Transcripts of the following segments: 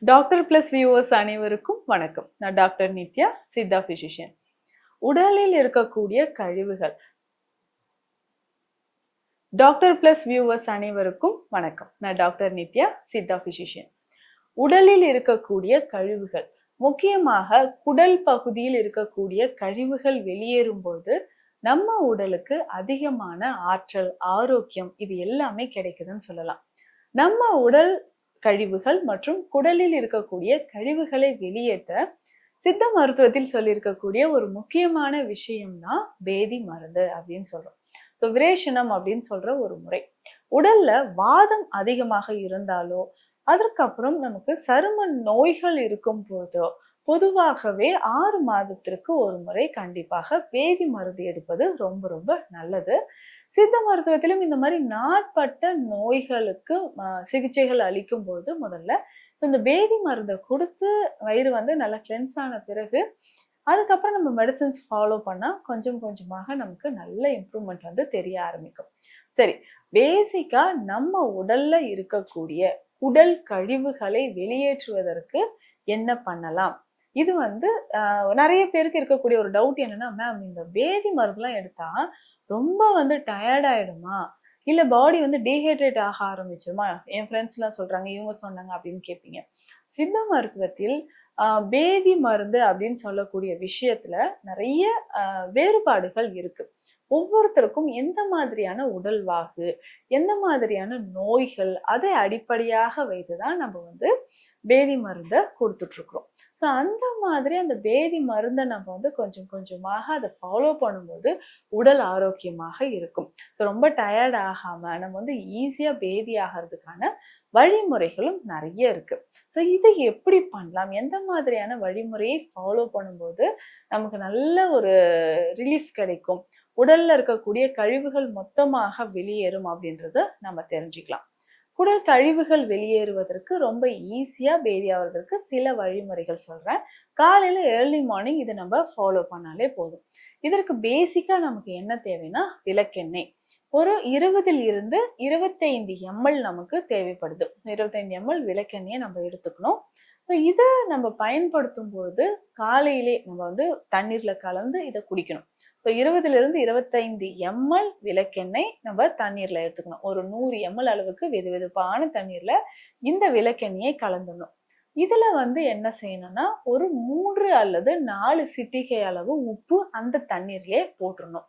Doctor plus viewers அனைவருக்கும் வணக்கம். நான் டாக்டர் நித்யா, சித்தா பிசிஷியன். உடலில் இருக்கக்கூடிய கழிவுகள். டாக்டர் பிளஸ் வியூவர்ஸ் அனைவருக்கும் வணக்கம். நான் டாக்டர் நித்யா, சித்தா பிசிஷியன். உடலில் இருக்கக்கூடிய கழிவுகள், முக்கியமாக குடல் பகுதியில் இருக்கக்கூடிய கழிவுகள் வெளியேறும் போது நம்ம உடலுக்கு அதிகமான ஆற்றல், ஆரோக்கியம் இது எல்லாமே கிடைக்குதுன்னு சொல்லலாம். நம்ம உடல் கழிவுகள் மற்றும் குடலில் இருக்கக்கூடிய கழிவுகளை வெளியேற்ற சித்த மருத்துவத்தில் சொல்லியிருக்கக்கூடிய ஒரு முக்கியமான விஷயம்னா பேதி மருந்து அப்படின்னு சொல்றோம். விரேஷனம் அப்படின்னு சொல்ற ஒரு முறை. உடல்ல வாதம் அதிகமாக இருந்தாலோ, அதற்கப்புறம் நமக்கு சரும நோய்கள் இருக்கும் போதோ பொதுவாகவே 6 மாதத்திற்கு ஒரு முறை கண்டிப்பாக பேதி மருந்து எடுப்பது ரொம்ப ரொம்ப நல்லது. சித்த மருத்துவத்திலும் இந்த மாதிரி நாட்பட்ட நோய்களுக்கு சிகிச்சைகள் அளிக்கும் போது முதல்ல இந்த பேதி மருந்தை கொடுத்து வயிறு நல்லா கிளென்ஸ் ஆன பிறகு அதுக்கப்புறம் நம்ம மெடிசன்ஸ் ஃபாலோ பண்ணா கொஞ்சம் கொஞ்சமாக நமக்கு நல்ல இம்ப்ரூவ்மெண்ட் தெரிய ஆரம்பிக்கும். சரி, பேசிக்கா நம்ம உடல்ல இருக்கக்கூடிய உடல் கழிவுகளை வெளியேற்றுவதற்கு என்ன பண்ணலாம்? இது நிறைய பேருக்கு இருக்கக்கூடிய ஒரு டவுட் என்னன்னா, மேம் இந்த பேதி மருந்துலாம் எடுத்தா ரொம்ப டயர்ட் ஆயிடுமா, இல்ல பாடி டீஹைட்ரேட் ஆக ஆரம்பிச்சிருமா? என் ஃப்ரெண்ட்ஸ் எல்லாம் சொல்றாங்க, இவங்க சொன்னாங்க அப்படின்னு கேட்பீங்க. சித்த மருத்துவத்தில் பேதி மருந்து அப்படின்னு சொல்லக்கூடிய விஷயத்துல நிறைய வேறுபாடுகள் இருக்கு. ஒவ்வொருத்தருக்கும் எந்த மாதிரியான உடல்வாகு, எந்த மாதிரியான நோய்கள், அதை அடிப்படையாக வைத்துதான் நம்ம பேதி மருந்தை கொடுத்துட்டு இருக்கிறோம். ஸோ அந்த மாதிரி அந்த பேதி மருந்தை நம்ம கொஞ்சம் கொஞ்சமாக அதை ஃபாலோ பண்ணும்போது உடல் ஆரோக்கியமாக இருக்கும். ஸோ ரொம்ப டயர்ட் ஆகாம நம்ம ஈஸியா பேதி ஆகிறதுக்கான வழிமுறைகளும் நிறைய இருக்கு. ஸோ இதை எப்படி பண்ணலாம், எந்த மாதிரியான வழிமுறையை ஃபாலோ பண்ணும்போது நமக்கு நல்ல ஒரு ரிலீஃப் கிடைக்கும், உடல்ல இருக்கக்கூடிய கழிவுகள் மொத்தமாக வெளியேறும் அப்படின்றத நம்ம தெரிஞ்சுக்கலாம். குடல் கழிவுகள் வெளியேறுவதற்கு ரொம்ப ஈஸியா பேதி ஆவதற்கு சில வழிமுறைகள் சொல்றேன். காலையில ஏர்லி மார்னிங் இதை நம்ம ஃபாலோ பண்ணாலே போதும். இதற்கு பேசிக்கா நமக்கு என்ன தேவைன்னா விளக்கெண்ணெய். ஒரு 20 இருந்து 25 ml நமக்கு தேவைப்படுது. 25 ml விளக்கெண்ணெயை நம்ம எடுத்துக்கணும். இதை நம்ம பயன்படுத்தும் போது காலையிலே நம்ம தண்ணீர்ல கலந்து இதை குடிக்கணும். 20 இருந்து 25 ml விளக்கெண்ணெய் நம்ம தண்ணீர்ல எடுத்துக்கணும். ஒரு 100 ml அளவுக்கு வெது வெதுப்பான தண்ணீர்ல இந்த விளக்கெண்ணெயை கலந்துடணும். இதுல என்ன செய்யணும்னா ஒரு 3 அல்லது 4 சிட்டிகை அளவு உப்பு அந்த தண்ணீர்லயே போட்டுடணும்.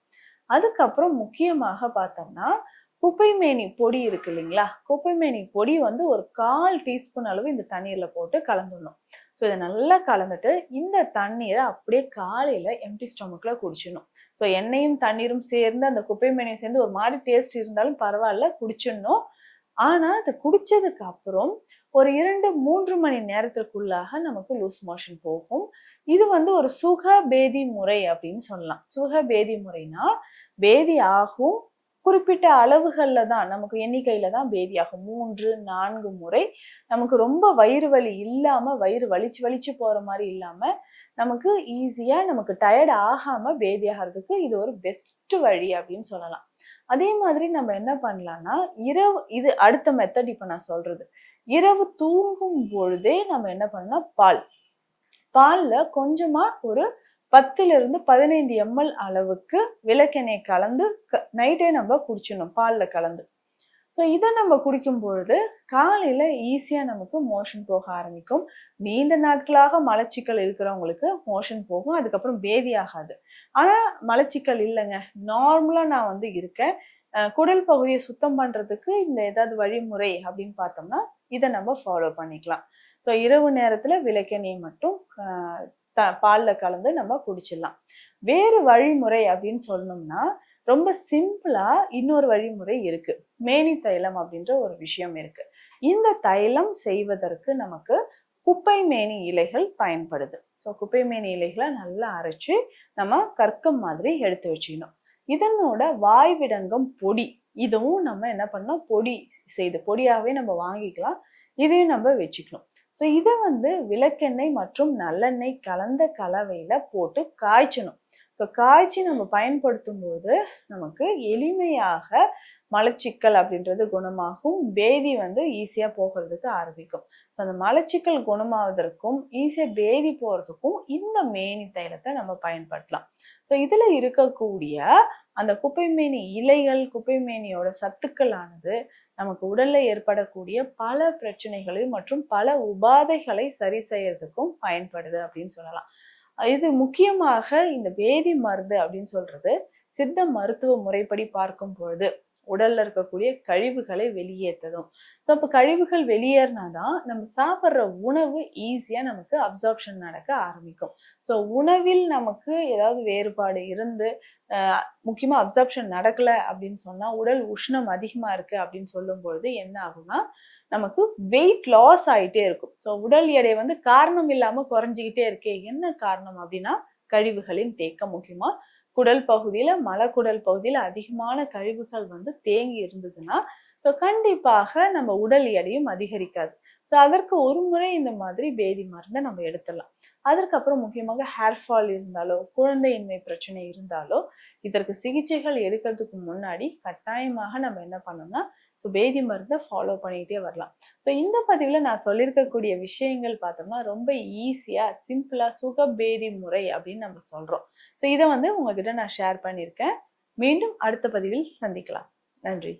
அதுக்கப்புறம் முக்கியமாக பார்த்தோம்னா குப்பைமேனி பொடி இருக்கு இல்லைங்களா, குப்பைமேனி பொடி ஒரு 1/4 டீஸ்பூன் அளவு இந்த தண்ணீர்ல போட்டு கலந்துடணும். ஸோ இதை நல்லா கலந்துட்டு இந்த தண்ணீரை அப்படியே காலையில எம்டி ஸ்டொமக்ல குடிச்சிடணும். ஸோ எண்ணெயும் தண்ணீரும் சேர்ந்து அந்த குப்பைமேனியும் சேர்ந்து ஒரு மாதிரி டேஸ்ட் இருந்தாலும் பரவாயில்ல, குடிச்சிடணும். ஆனா அதை குடிச்சதுக்கு அப்புறம் ஒரு 2-3 மணி நேரத்திற்குள்ளாக நமக்கு லூஸ் மோஷன் போகும். இது ஒரு சுக பேதி முறை அப்படின்னு சொல்லலாம். சுக பேதி முறைனா பேதி ஆகும், குறிப்பிட்ட அளவுகள்ல தான், நமக்கு எண்ணிக்கையில தான் பேதி ஆகும். 3-4 முறை நமக்கு ரொம்ப வயிறு வலி இல்லாம, வயிறு வலிச்சு வலிச்சு போற மாதிரி இல்லாம, நமக்கு ஈஸியா நமக்கு டயர்ட் ஆகாம பேதி ஆகிறதுக்கு இது ஒரு பெஸ்ட் வழி அப்படின்னு சொல்லலாம். அதே மாதிரி நம்ம என்ன பண்ணலாம்னா இரவு, இது அடுத்த மெத்தட் இப்ப நான் சொல்றது. இரவு தூங்கும் பொழுதே நம்ம என்ன பண்ணலாம், பால்ல கொஞ்சமா ஒரு 10 இருந்து 15 ml அளவுக்கு விளக்கெண்ணெய் கலந்து நைட்டே நம்ம குடிச்சிடணும், பால்ல கலந்து. ஸோ இதை நம்ம குடிக்கும் பொழுது காலையில ஈஸியா நமக்கு மோஷன் போக ஆரம்பிக்கும். நீண்ட நாட்களாக மலச்சிக்கல் இருக்கிறவங்களுக்கு மோஷன் போகும், அதுக்கப்புறம் பேதி ஆகாது. ஆனா மலச்சிக்கல் இல்லைங்க, நார்மலா நான் இருக்கேன், குடல் பகுதியை சுத்தம் பண்றதுக்கு இந்த ஏதாவது வழிமுறை அப்படின்னு பார்த்தோம்னா இதை நம்ம ஃபாலோ பண்ணிக்கலாம். ஸோ இரவு நேரத்துல விளக்கெண்ணெய் மட்டும் பால்ல கலந்து நம்ம குடிச்சிடலாம். வேறு வழிமுறை அப்படின்னு சொல்லணும்னா ரொம்ப சிம்பிளா இன்னொரு வழிமுறை இருக்கு. மேனி தைலம் அப்படின்ற ஒரு விஷயம் இருக்கு. இந்த தைலம் செய்வதற்கு நமக்கு குப்பை மேனி இலைகள் பயன்படுது. ஸோ குப்பை மேனி இலைகளை நல்லா அரைச்சு நம்ம கற்கம் மாதிரி எடுத்து வச்சுக்கணும். இதனோட வாய்விடங்கம் பொடி, இதுவும் நம்ம என்ன பண்ணோம், பொடி செய்து பொடியாவே நம்ம வாங்கிக்கலாம், இதையும் நம்ம வச்சுக்கணும். ஸோ இதை விளக்கெண்ணெய் மற்றும் நல்லெண்ணெய் கலந்த கலவையில போட்டு காய்ச்சணும். ஸோ காய்ச்சி நம்ம பயன்படுத்தும் போது நமக்கு எளிமையாக மலச்சிக்கல் அப்படின்றது குணமாகும், பேதி வந்து ஈஸியா போகிறதுக்கு ஆரம்பிக்கும். ஸோ அந்த மலச்சிக்கல் குணமாவதற்கும் ஈஸியா பேதி போறதுக்கும் இந்த மேனி தைலத்தை நம்ம பயன்படுத்தலாம். ஸோ இதுல இருக்கக்கூடிய அந்த குப்பைமேனி இலைகள், குப்பைமேனியோட சத்துக்கள் ஆனது நமக்கு உடல்ல ஏற்படக்கூடிய பல பிரச்சனைகளை மற்றும் பல உபாதைகளை சரி செய்யறதுக்கும் பயன்படுது அப்படின்னு சொல்லலாம். இது முக்கியமாக இந்த வேதி மருந்து அப்படின்னு சொல்றது சித்த மருத்துவ முறைப்படி பார்க்கும் பொழுது உடல்ல இருக்கக்கூடிய கழிவுகளை வெளியேற்றதும். ஸோ அப்போ கழிவுகள் வெளியேறினாதான் நம்ம சாப்பிட்ற உணவு ஈஸியா நமக்கு அப்சார்ப்ஷன் நடக்க ஆரம்பிக்கும். ஸோ உணவில் நமக்கு ஏதாவது வேறுபாடு இருந்து முக்கியமா அப்சார்ப்ஷன் நடக்கல அப்படின்னு சொன்னா, உடல் உஷ்ணம் அதிகமா இருக்கு அப்படின்னு சொல்லும் பொழுது என்ன ஆகும்னா, நமக்கு வெயிட் லாஸ் ஆயிட்டே இருக்கும். ஸோ உடல் எடை வந்து காரணம் இல்லாம குறைஞ்சிக்கிட்டே இருக்கே. என்ன காரணம் அப்படின்னா, கழிவுகளின் தேக்கம். முக்கியமா குடல் பகுதியில, மலக்குடல் பகுதியில அதிகமான கழிவுகள் வந்து தேங்கி இருந்ததுன்னா, ஸோ கண்டிப்பாக நம்ம உடல் எடையும் அதிகரிக்காது. ஸோ அதற்கு ஒரு முறை இந்த மாதிரி பேதி மருந்தை நம்ம எடுத்துடலாம். அதற்கப்புறம் முக்கியமாக ஹேர் ஃபால் இருந்தாலோ, குழந்தையின்மை பிரச்சனை இருந்தாலோ, இதற்கு சிகிச்சைகள் எடுக்கிறதுக்கு முன்னாடி கட்டாயமாக நம்ம என்ன பண்ணணும்னா, ஸோ பேதி மருந்தை ஃபாலோ பண்ணிக்கிட்டே வரலாம். ஸோ இந்த பதிவில் நான் சொல்லியிருக்கக்கூடிய விஷயங்கள் பார்த்தோம்னா ரொம்ப ஈஸியாக சிம்பிளாக சுகபேதி முறை அப்படின்னு நம்ம சொல்கிறோம். ஸோ இதை வந்து உங்ககிட்ட நான் ஷேர் பண்ணியிருக்கேன். மீண்டும் அடுத்த பதிவில் சந்திக்கலாம். நன்றி.